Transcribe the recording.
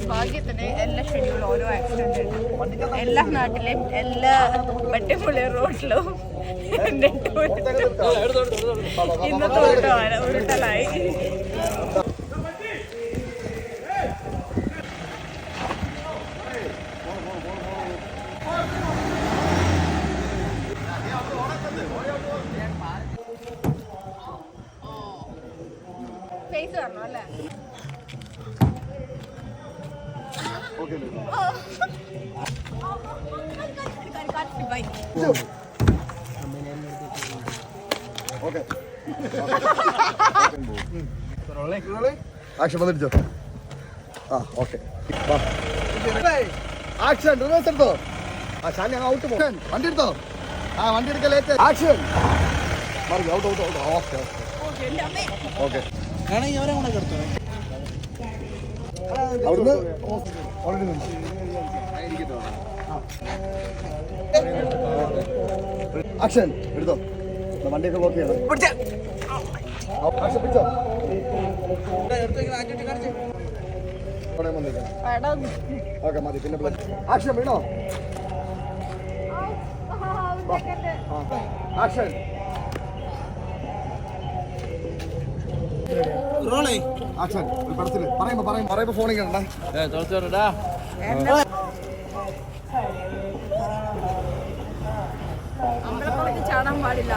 ഭാഗ്യത്തിന് എല്ലാ ഷെഡ്യൂളും ഓരോ ആക്സിഡന്റ് ഉണ്ട്. എല്ലാ നാട്ടിലെയും എല്ലാ വെട്ടിപ്പുള്ളി റോഡിലും ഇന്നത്തെ ഉരുട്ടലായി. ഫേസ് കാണണം അല്ലേ? ആക്ഷൻ വന്നിട്ടോ. ആ ഓക്കെ ആക്ഷൻ റിവേഴ്സ് എടുത്തോ. ആ ശാലി ഔട്ട് പോ. വണ്ടി എടുത്തോ. ആ വണ്ടി എടുക്കാൻ late. Action out out out. Okay okay അവിടുന്ന് ഓൾറെഡി നിന്നു. ആക്ഷൻ എടുത്തോ. വണ്ടിയൊക്കെ ബ്ലോക്ക് ചെയ്യണം. ആക്ഷൻ പിടിച്ചോ. ഓക്കെ മതി. പിന്നെ ആക്ഷൻ വീണോ. Action action. ഒരു പടത്തില് പറയുമ്പോ ഫോണിൽ കണ്ടാ അമ്പലപ്പുറത്ത് ചാടാൻ പാടില്ല.